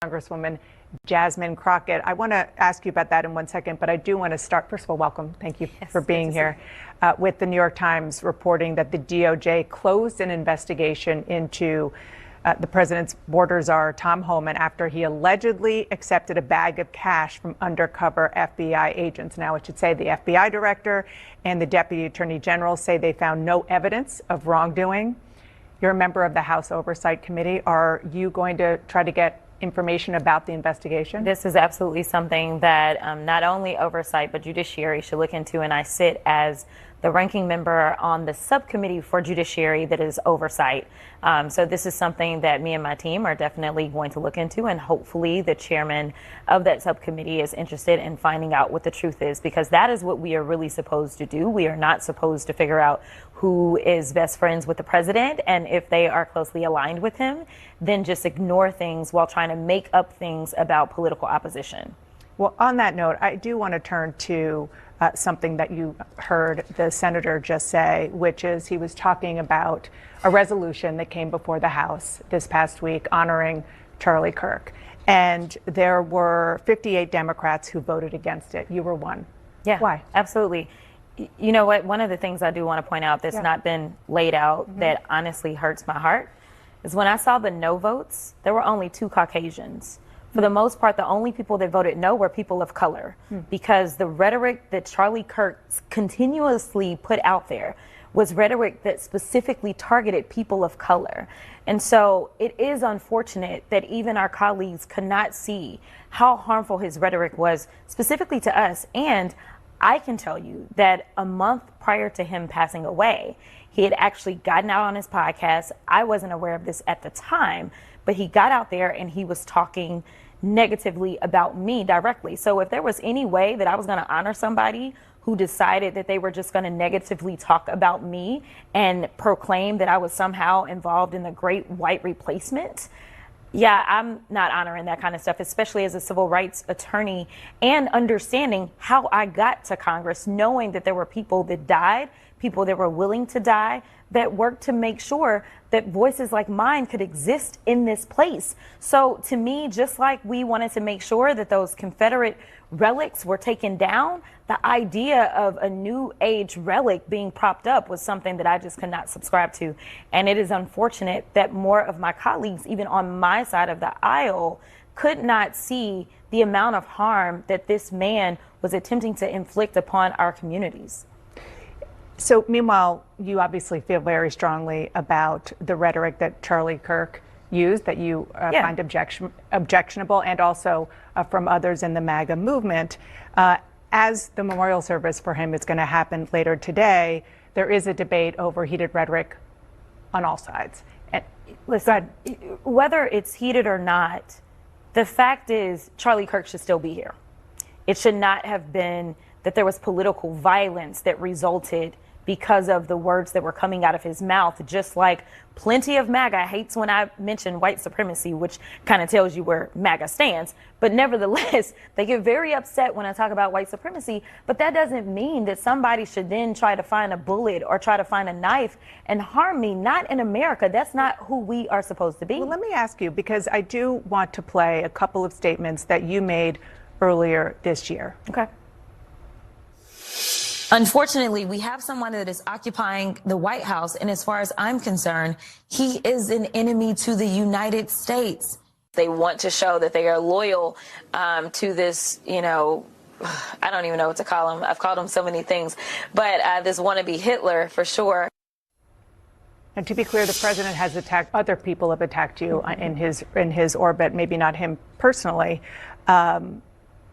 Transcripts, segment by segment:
Congresswoman Jasmine Crockett. I want to ask you about that in 1 second, but I do want to start. First of all, welcome. Thank you for being here. With the New York Times reporting that the DOJ closed an investigation into the president's border czar, Tom Homan, after he allegedly accepted a bag of cash from undercover FBI agents. Now, I should say the FBI director and the deputy attorney general say they found no evidence of wrongdoing. You're a member of the House Oversight Committee. Are you going to try to get information about the investigation? This is absolutely something that not only oversight but judiciary should look into, and I sit as the ranking member on the subcommittee for judiciary that is oversight. So this is something that me and my team are definitely going to look into, and hopefully the chairman of that subcommittee is interested in finding out what the truth is, because that is what we are really supposed to do. We are not supposed to figure out who is best friends with the president, and if they are closely aligned with him, then just ignore things while trying to make up things about political opposition. Well, on that note, I do want to turn to something that you heard the senator just say, which is he was talking about a resolution that came before the House this past week honoring Charlie Kirk. And there were 58 Democrats who voted against it. You were one. Yeah. Why? Absolutely. You know what? One of the things I do want to point out that's not been laid out that honestly hurts my heart is when I saw the no votes, there were only 2 Caucasians. For the most part, the only people that voted no were people of color, because the rhetoric that Charlie Kirk continuously put out there was rhetoric that specifically targeted people of color. And so it is unfortunate that even our colleagues could not see how harmful his rhetoric was specifically to us. And I can tell you that a month prior to him passing away, he had actually gotten out on his podcast. I wasn't aware of this at the time, but he got out there and he was talking negatively about me directly. So if there was any way that I was going to honor somebody who decided that they were just going to negatively talk about me and proclaim that I was somehow involved in the great white replacement, yeah, I'm not honoring that kind of stuff, especially as a civil rights attorney, and understanding how I got to Congress, knowing that there were people that died, people that were willing to die, that worked to make sure that voices like mine could exist in this place. So to me, just like we wanted to make sure that those Confederate relics were taken down, the idea of a new age relic being propped up was something that I just could not subscribe to. And it is unfortunate that more of my colleagues, even on my side of the aisle, could not see the amount of harm that this man was attempting to inflict upon our communities. So meanwhile, you obviously feel very strongly about the rhetoric that Charlie Kirk used, that you find objectionable, and also from others in the M.A.G.A movement. As the memorial service for him is going to happen later today, there is a debate over heated rhetoric on all sides. And listen, whether it's heated or not, the fact is Charlie Kirk should still be here. It should not have been that there was political violence that resulted because of the words that were coming out of his mouth, just like plenty of M.A.G.A hates when I mention white supremacy, which kind of tells you where M.A.G.A stands. But nevertheless, they get very upset when I talk about white supremacy. But that doesn't mean that somebody should then try to find a bullet or try to find a knife and harm me. Not in America. That's not who we are supposed to be. Well, let me ask you, because I do want to play a couple of statements that you made earlier this year. Okay. Unfortunately, we have someone that is occupying the White House, and as far as I'm concerned, he is an enemy to the United States. They want to show that they are loyal to this, I don't even know what to call him. I've called him so many things, but this wannabe Hitler for sure. And to be clear, the president has attacked, other people have attacked you in his orbit, maybe not him personally.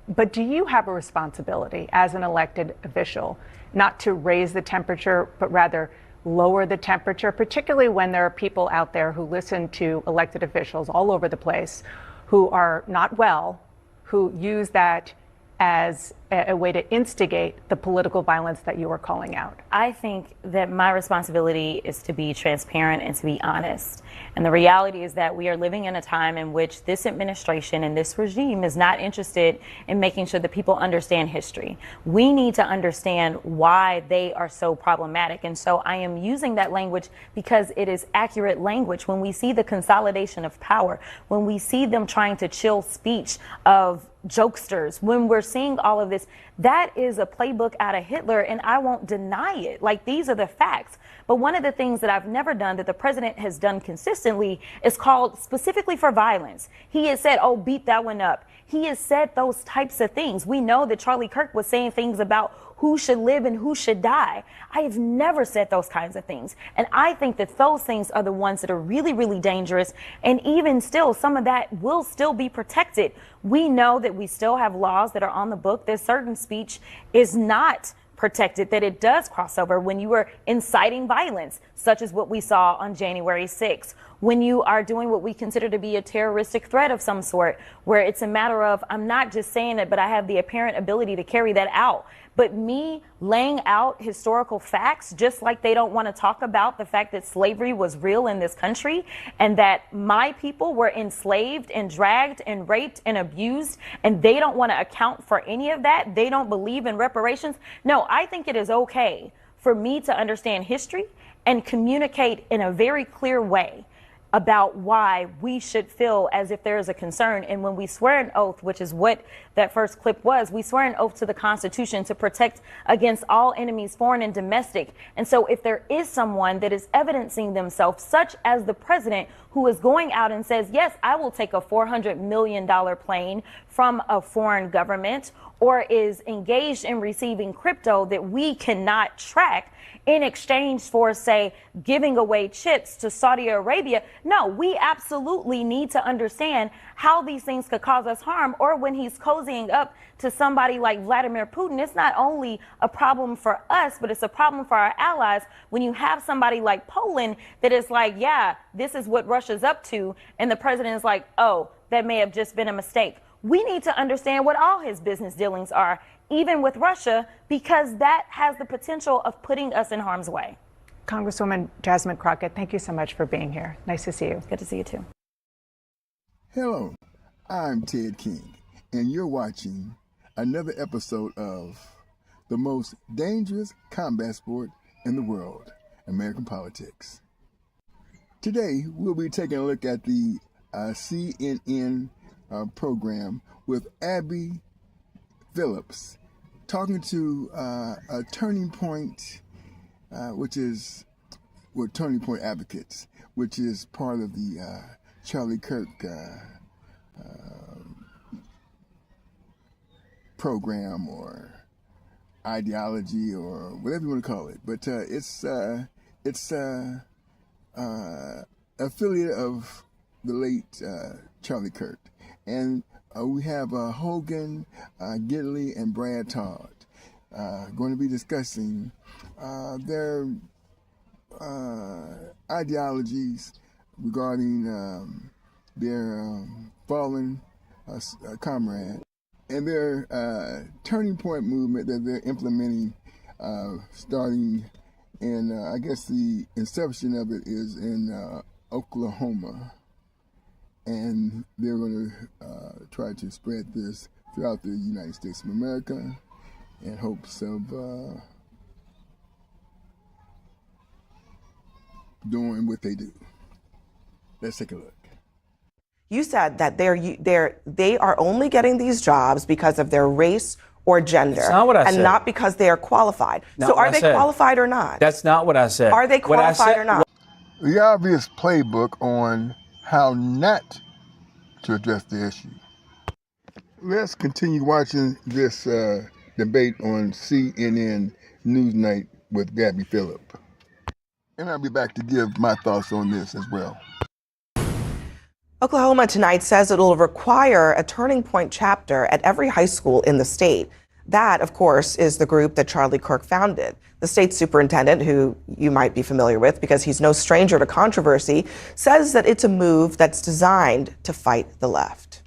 But do you have a responsibility as an elected official not to raise the temperature, but rather lower the temperature, particularly when there are people out there who listen to elected officials all over the place who are not well, who use that as a way to instigate the political violence that you were calling out? I think that my responsibility is to be transparent and to be honest. And the reality is that we are living in a time in which this administration and this regime is not interested in making sure that people understand history. We need to understand why they are so problematic. And so I am using that language because it is accurate language. When we see the consolidation of power, when we see them trying to chill speech of jokesters, when we're seeing all of this, that is a playbook out of Hitler, and I won't deny it. Like, these are the facts. But one of the things that I've never done that the president has done consistently is called specifically for violence. He has said, oh, beat that one up. He has said those types of things. We know that Charlie Kirk was saying things about who should live and who should die. I have never said those kinds of things. And I think that those things are the ones that are really, really dangerous. And even still, some of that will still be protected. We know that we still have laws that are on the book that certain speech is not protected, that it does cross over when you are inciting violence, such as what we saw on January 6th, when you are doing what we consider to be a terroristic threat of some sort, where it's a matter of, I'm not just saying it, but I have the apparent ability to carry that out. But me laying out historical facts, just like they don't want to talk about the fact that slavery was real in this country and that my people were enslaved and dragged and raped and abused, and they don't want to account for any of that. They don't believe in reparations. No, I think it is okay for me to understand history and communicate in a very clear way about why we should feel as if there is a concern. And when we swear an oath, which is what that first clip was, we swear an oath to the Constitution to protect against all enemies, foreign and domestic. And so if there is someone that is evidencing themselves, such as the president, who is going out and says, yes, I will take a $400 million plane from a foreign government, or is engaged in receiving crypto that we cannot track in exchange for, say, giving away chips to Saudi Arabia. No, we absolutely need to understand how these things could cause us harm. Or when he's cozying up to somebody like Vladimir Putin, it's not only a problem for us, but it's a problem for our allies. When you have somebody like Poland that is like, yeah, this is what Russia's up to, and the president is like, oh, that may have just been a mistake. We need to understand what all his business dealings are, even with Russia, because that has the potential of putting us in harm's way. Congresswoman Jasmine Crockett, thank you so much for being here. Nice to see you. Good to see you too. Hello, I'm Ted King, and you're watching another episode of the most dangerous combat sport in the world, American politics. Today, we'll be taking a look at the CNN program with Abby Phillips, talking to a Turning Point, Turning Point Advocates, which is part of the Charlie Kirk program or ideology or whatever you want to call it. But it's affiliate of the late Charlie Kirk. And we have Hogan, Gidley, and Brad Todd going to be discussing their ideologies regarding their fallen comrade and their Turning Point movement that they're implementing, starting in, I guess the inception of it is in Oklahoma. And they're going to try to spread this throughout the United States of America in hopes of doing what they do. Let's take a look. You said that they are only getting these jobs because of their race or gender. That's not what I said. And not because they are qualified. Not so what are I they said. qualified or not? That's not what I said. Are they qualified or not? The obvious playbook on how not to address the issue. Let's continue watching this debate on CNN Newsnight with Gabby Phillip. And I'll be back to give my thoughts on this as well. Oklahoma tonight says it will require a Turning Point chapter at every high school in the state. That, of course, is the group that Charlie Kirk founded. The state superintendent, who you might be familiar with because he's no stranger to controversy, says that it's a move that's designed to fight the left.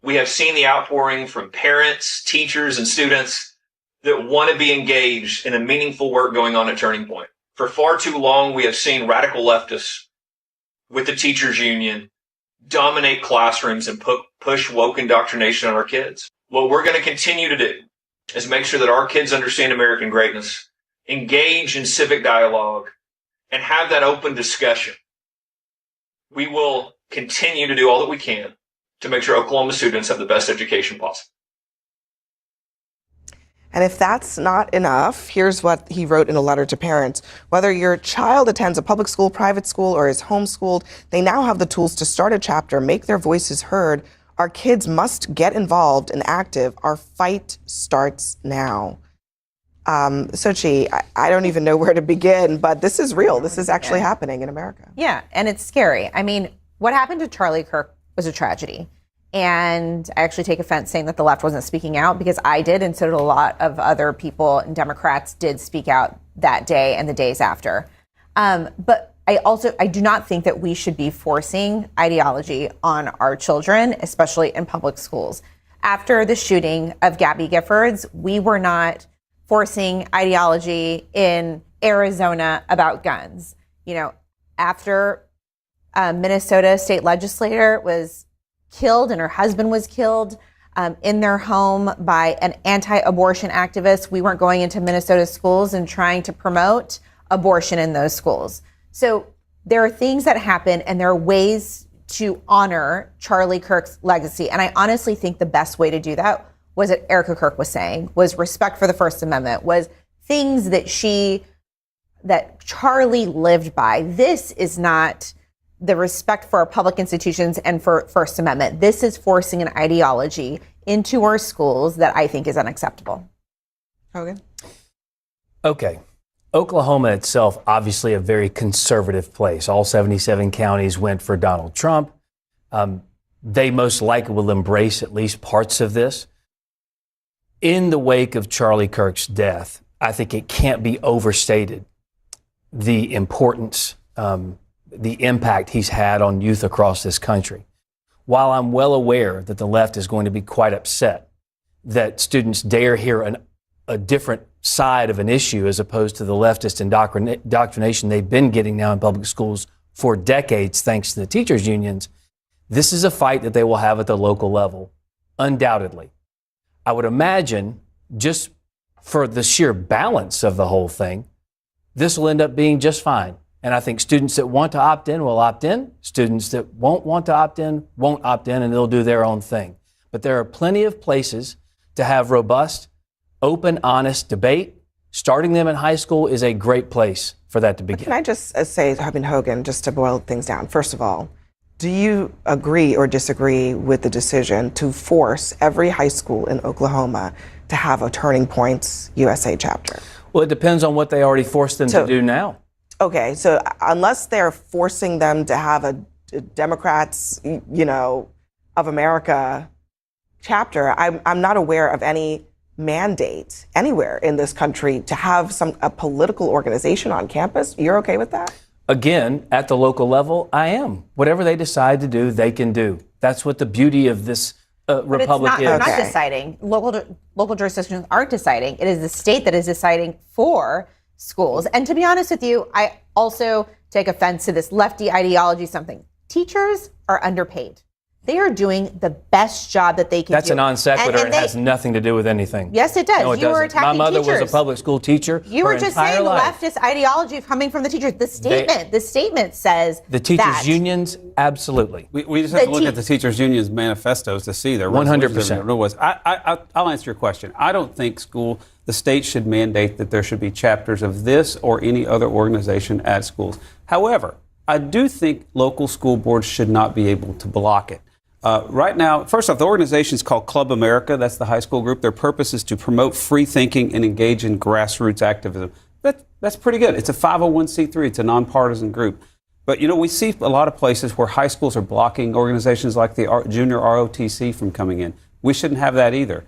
We have seen the outpouring from parents, teachers, and students that want to be engaged in a meaningful work going on at Turning Point. For far too long, we have seen radical leftists with the teachers union dominate classrooms and push woke indoctrination on our kids. What we're going to continue to do is make sure that our kids understand American greatness, engage in civic dialogue, and have that open discussion. We will continue to do all that we can to make sure Oklahoma students have the best education possible. And if that's not enough, here's what he wrote in a letter to parents. Whether your child attends a public school, private school, or is homeschooled, they now have the tools to start a chapter, make their voices heard. Our kids must get involved and active. Our fight starts now. Sochi, I don't even know where to begin, but this is real. This is actually happening in America. Yeah, and it's scary. I mean, what happened to Charlie Kirk was a tragedy. And I actually take offense saying that the left wasn't speaking out, because I did, and so did a lot of other people, and Democrats did speak out that day and the days after. But I do not think that we should be forcing ideology on our children, especially in public schools. After the shooting of Gabby Giffords, we were not forcing ideology in Arizona about guns. You know, after Minnesota state legislator was killed and her husband was killed in their home by an anti-abortion activist, we weren't going into Minnesota schools and trying to promote abortion in those schools. So there are things that happen, and there are ways to honor Charlie Kirk's legacy. And I honestly think the best way to do that was what Erica Kirk was saying, was respect for the First Amendment, was things that Charlie lived by. This is not the respect for our public institutions and for First Amendment. This is forcing an ideology into our schools that I think is unacceptable. Hogan? Okay. Oklahoma itself, obviously a very conservative place. All 77 counties went for Donald Trump. They most likely will embrace at least parts of this. In the wake of Charlie Kirk's death, I think it can't be overstated the importance, the impact he's had on youth across this country. While I'm well aware that the left is going to be quite upset that students dare hear a different side of an issue as opposed to the leftist indoctrination they've been getting now in public schools for decades, thanks to the teachers' unions, this is a fight that they will have at the local level, undoubtedly. I would imagine, just for the sheer balance of the whole thing, this will end up being just fine. And I think students that want to opt in will opt in. Students that won't want to opt in won't opt in, and they'll do their own thing. But there are plenty of places to have robust, open, honest debate. Starting them in high school is a great place for that to begin. Can I just say, Hogan, just to boil things down, first of all, do you agree or disagree with the decision to force every high school in Oklahoma to have a Turning Points USA chapter? Well, it depends on what they already forced them to do now. Okay, so unless they're forcing them to have a Democrats, of America chapter, I'm not aware of any mandate anywhere in this country to have a political organization on campus. You're okay with that? Again, at the local level, I am. Whatever they decide to do, they can do. That's what the beauty of this republic is. They're not deciding. Local jurisdictions aren't deciding. It is the state that is deciding for schools. And to be honest with you, I also take offense to this lefty ideology, something. Teachers are underpaid. They are doing the best job that they can do. That's a non sequitur. It has nothing to do with anything. Yes, it does. No, it you were doesn't. attacking My mother teachers. was a public school teacher. You were just saying life. leftist ideology coming from the teachers. The statement says the teachers' unions, absolutely. We just have to look at the teachers' unions' manifestos to see their 100%. I'll answer your question. I don't think the state should mandate that there should be chapters of this or any other organization at schools. However, I do think local school boards should not be able to block it. Right now, first off, the organization is called Club America. That's the high school group. Their purpose is to promote free thinking and engage in grassroots activism. That's pretty good. It's a 501c3. It's a nonpartisan group. But, we see a lot of places where high schools are blocking organizations like the Junior ROTC from coming in. We shouldn't have that either.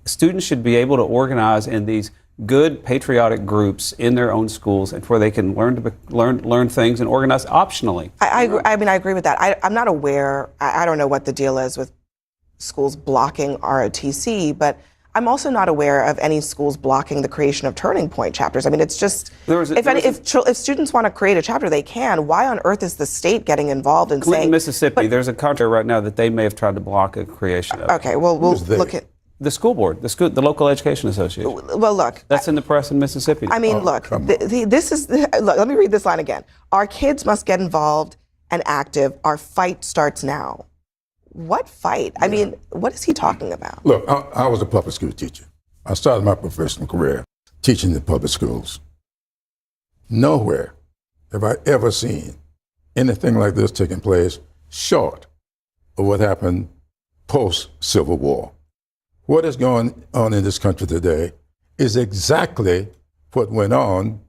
Students should be able to organize in these good patriotic groups in their own schools and where they can learn things and organize optionally. I mean, I agree with that. I'm not aware, I don't know what the deal is with schools blocking ROTC, but I'm also not aware of any schools blocking the creation of Turning Point chapters. I mean, it's just, if students want to create a chapter, they can. Why on earth is the state getting involved in saying... Mississippi, there's a contract right now that they may have tried to block a creation of. Okay, well, we'll look at... The school board, the local education association. Well, look. That's in the press in Mississippi. I mean, look, look, let me read this line again. Our kids must get involved and active. Our fight starts now. What fight? I mean, what is he talking about? Look, I was a public school teacher. I started my professional career teaching in public schools. Nowhere have I ever seen anything like this taking place short of what happened post-Civil War. What is going on in this country today is exactly what went on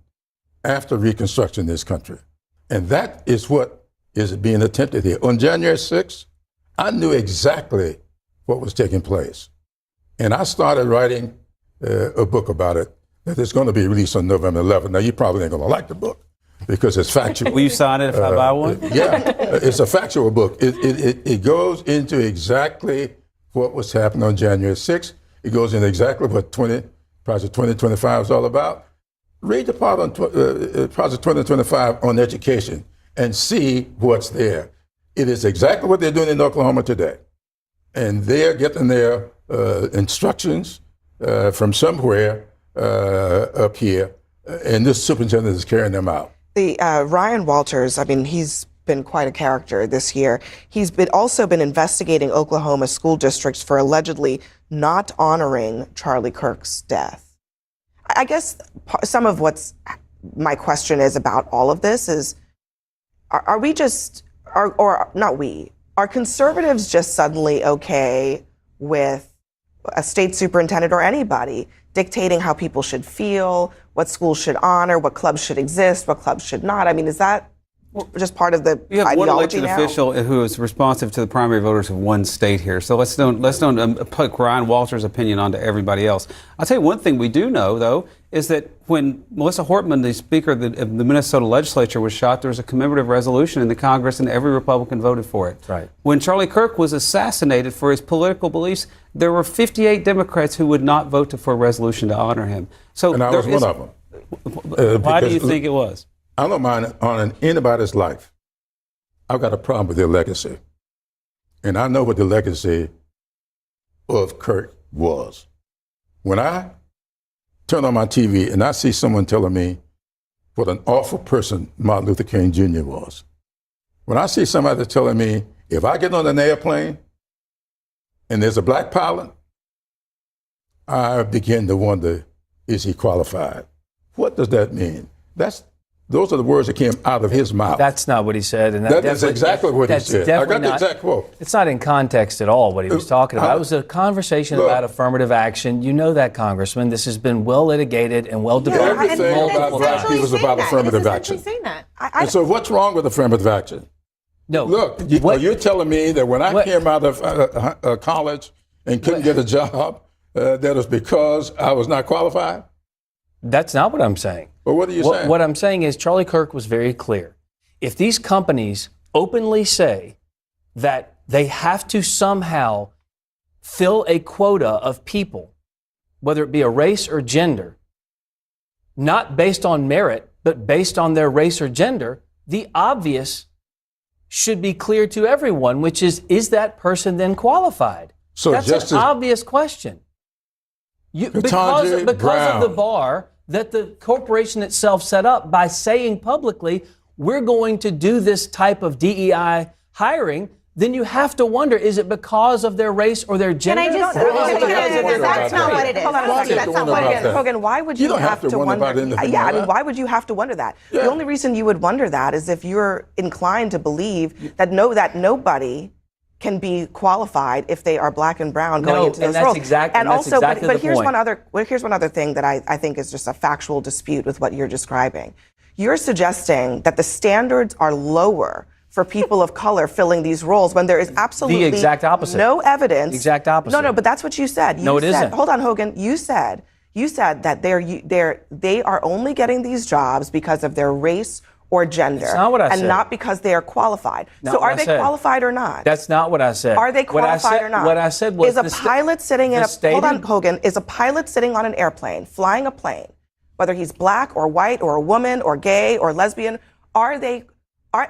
after Reconstruction in this country. And that is what is being attempted here. On January 6th, I knew exactly what was taking place. And I started writing a book about it that is going to be released on November 11th. Now, you probably ain't going to like the book because it's factual. Will you sign it if I buy one? Yeah, it's a factual book. It goes into exactly what was happening on January 6th. It goes into exactly what Project 2025 is all about. Read the part on Project 2025 on education and see what's there. It is exactly what they're doing in Oklahoma today. And they're getting their instructions from somewhere up here, and this superintendent is carrying them out. The Ryan Walters, I mean, he's been quite a character this year. He's also been investigating Oklahoma school districts for allegedly not honoring Charlie Kirk's death. I guess some of what's my question is about all of this is, are we just... or not we, are conservatives just suddenly okay with a state superintendent or anybody dictating how people should feel, what schools should honor, what clubs should exist, what clubs should not? I mean, is that just part of the ideology now? You have one elected official who is responsive to the primary voters of one state here. So let's don't put Ryan Walters' opinion onto everybody else. I'll tell you one thing we do know, though, is that when Melissa Hortman, the Speaker of the Minnesota legislature, was shot, there was a commemorative resolution in the Congress and every Republican voted for it. Right. When Charlie Kirk was assassinated for his political beliefs, there were 58 Democrats who would not vote for a resolution to honor him. So and I was one of them. Why do you think it was? I don't mind honoring anybody's life. I've got a problem with their legacy. And I know what the legacy of Kirk was. When I turn on my TV and I see someone telling me what an awful person Martin Luther King Jr. was. When I see somebody telling me, if I get on an airplane and there's a black pilot, I begin to wonder, is he qualified? What does that mean? Those are the words that came out of his mouth. That's not what he said. And that is exactly what he said. I got the exact quote. It's not in context at all what he was talking about. It was a conversation about affirmative action. You know that, Congressman. This has been well litigated and well debated. Everything about black people is about affirmative action. And so what's wrong with affirmative action? No. Look, you're telling me that when I came out of college and couldn't get a job, that was because I was not qualified? That's not what I'm saying. Well, what are you saying? What I'm saying is Charlie Kirk was very clear. If these companies openly say that they have to somehow fill a quota of people, whether it be a race or gender, not based on merit, but based on their race or gender, the obvious should be clear to everyone, which is that person then qualified? So that's an obvious question. Because of the bar that the corporation itself set up by saying publicly, we're going to do this type of DEI hiring, then you have to wonder, is it because of their race or their gender? That's not what it is. Hold on a second. That's not what it is. Hogan, why would you have to wonder about anything? Yeah, I mean, why would you have to wonder that? Yeah. The only reason you would wonder that is if you're inclined to believe that nobody can be qualified if they are black and brown going into those roles. But here's one other thing that I think is just a factual dispute with what you're describing. You're suggesting that the standards are lower for people of color filling these roles when there is absolutely the exact opposite. No evidence. The exact opposite. No, but that's what you said. No, it isn't. Hold on, Hogan. You said You said that they are only getting these jobs because of their race or gender. That's not what I said. And not because they are qualified. So are they qualified or not? That's not what I said. Are they qualified or not? What I said was is a pilot sitting in a hold on, Hogan, is a pilot sitting on an airplane, flying a plane, whether he's black or white or a woman or gay or lesbian,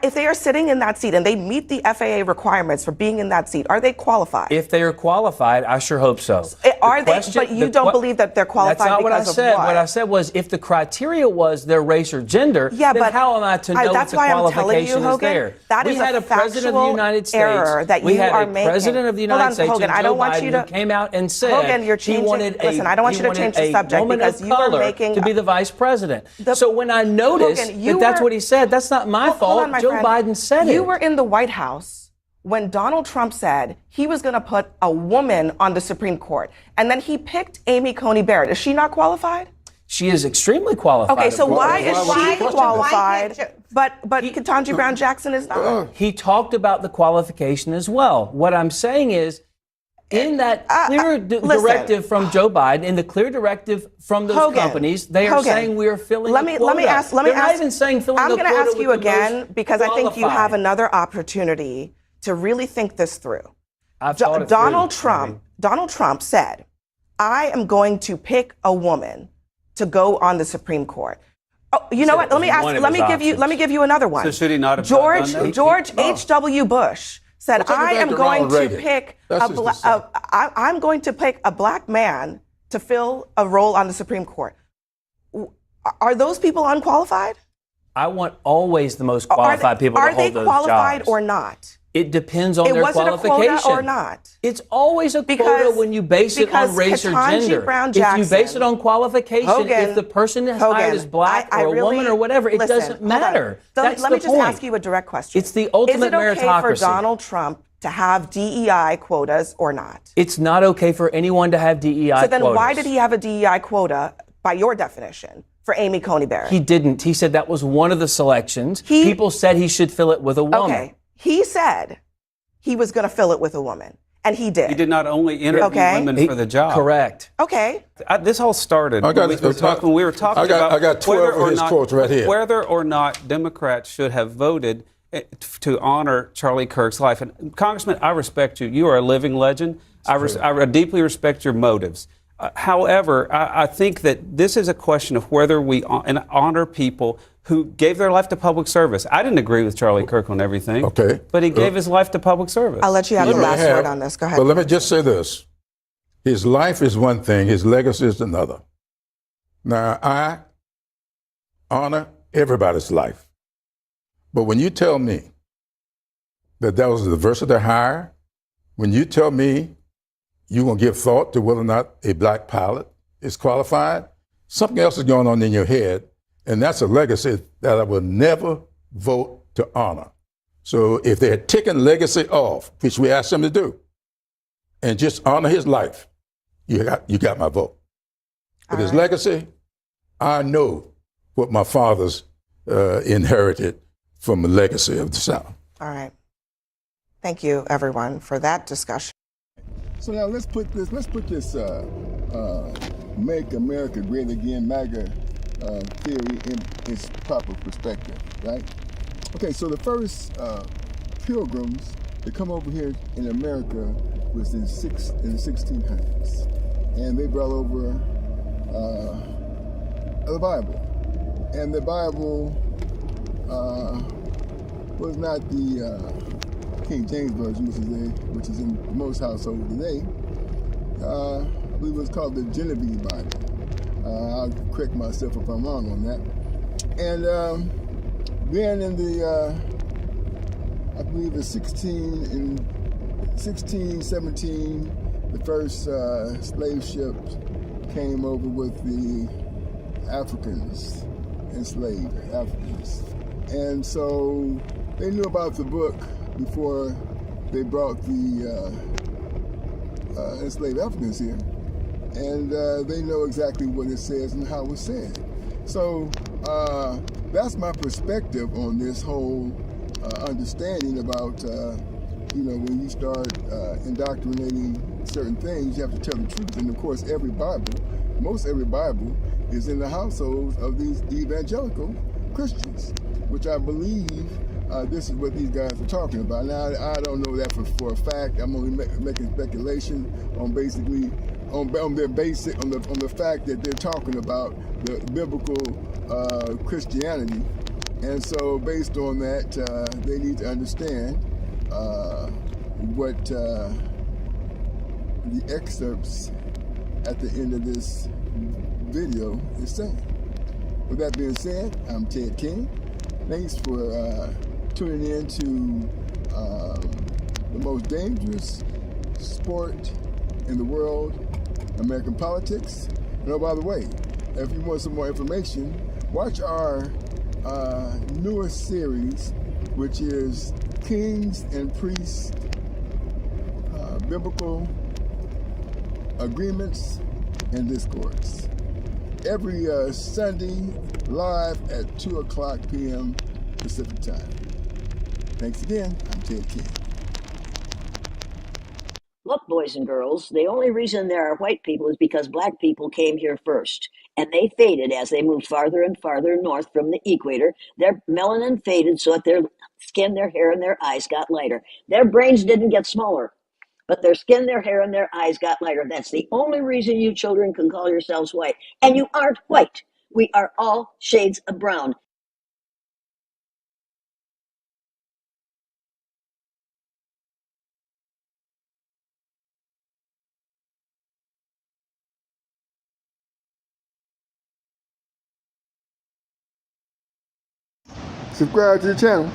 if they are sitting in that seat and they meet the FAA requirements for being in that seat, are they qualified? If they are qualified, I sure hope so. But you don't believe that they're qualified because of what? That's not what I said. What I said was if the criteria was their race or gender, then how am I to know that's if the why qualification I'm telling you, Hogan, is there? that we is had a president of the United States. Error that we you had are a making. president of the United States, Hogan, I don't want Biden, you to who came out and said Hogan, you're changing. he wanted listen, I don't want you to change the subject because you are making to be the vice president. So when I noticed that's what he said, that's not my fault. Joe Biden said it. You were in the White House when Donald Trump said he was going to put a woman on the Supreme Court, and then he picked Amy Coney Barrett. Is she not qualified? She is extremely qualified. Okay, so why is she qualified, but Ketanji Brown Jackson is not? He talked about the qualification as well. What I'm saying is, in that clear directive from Joe Biden, in the clear directive from those companies, they are saying we are filling the quota. Let me ask. They're not even saying filling the quota. I'm going to ask you again because I think you qualified. have another opportunity to really think this through. Donald Trump said, "I am going to pick a woman to go on the Supreme Court." Oh, you know what? Let me give you another one. So should he not have George done that? George H.W. Bush said, "I am going to pick I'm going to pick a black man to fill a role on the Supreme Court." Are those people unqualified? I want always the most qualified people to hold those jobs. Are they qualified or not? It depends on their qualification. Was it a quota or not? It's always a quota when you base it on race or gender. If you base it on qualification, if the person is hired as black or a woman or whatever, it doesn't matter. That's Let me just ask you a direct question. It's the ultimate meritocracy. Is it okay for Donald Trump to have DEI quotas or not? It's not okay for anyone to have DEI quotas. So then why did he have a DEI quota, by your definition, for Amy Coney Barrett? He didn't. He said that was one of the selections. People said he should fill it with a woman. Okay. He said he was going to fill it with a woman, and he did. He did not only interview women for the job. Correct. Okay. This all started when we were talking about I got 12 of his quotes right here. Whether or not Democrats should have voted to honor Charlie Kirk's life. And Congressman, I respect you. You are a living legend. I deeply respect your motives. However, I think that this is a question of whether we honor people who gave their life to public service. I didn't agree with Charlie Kirk on everything. Okay. But he gave his life to public service. I'll let you have the last word on this. Go ahead. But let me just say this. His life is one thing, his legacy is another. Now, I honor everybody's life. But when you tell me that was a diversity hire, when you tell me you're going to give thought to whether or not a black pilot is qualified, something else is going on in your head, and that's a legacy that I will never vote to honor. So if they're taking legacy off, which we asked them to do, and just honor his life, you got my vote. But his legacy, I know what my father's inherited from the legacy of the South. All right. Thank you, everyone, for that discussion. So now let's put this Make America Great Again, MAGA theory in its proper perspective, right? Okay, so the first pilgrims to come over here in America was in the 1600s, and they brought over the Bible, and the Bible was not the King James Version, which is in most households today. I believe it was called the Genevieve Bible. I'll correct myself if I'm wrong on that. And then in the, I believe it's 1617, the first slave ships came over with the Africans, enslaved Africans. And so they knew about the book before they brought the enslaved Africans here. And they know exactly what it says and how it's said. So that's my perspective on this whole understanding about, when you start indoctrinating certain things, you have to tell the truth. And of course, every Bible most every Bible is in the households of these evangelical Christians, which I believe this is what these guys are talking about. Now, I don't know that for a fact. I'm only making speculation on basically on their basic on the fact that they're talking about the biblical Christianity, and so based on that, they need to understand what the excerpts at the end of this video is saying. With that being said, I'm Ted King. Thanks for tuning in to the most dangerous sport in the world, American politics. And oh, by the way, if you want some more information, watch our newest series, which is Kings and Priests, Biblical Agreements and Discourse. Every Sunday, live at 2 o'clock p.m. Pacific time. Thanks again. I'm Ted King. Look, boys and girls, the only reason there are white people is because black people came here first. And they faded as they moved farther and farther north from the equator. Their melanin faded so that their skin, their hair, and their eyes got lighter. Their brains didn't get smaller, but their skin, their hair, and their eyes got lighter. That's the only reason you children can call yourselves white. And you aren't white. We are all shades of brown. Subscribe to the channel.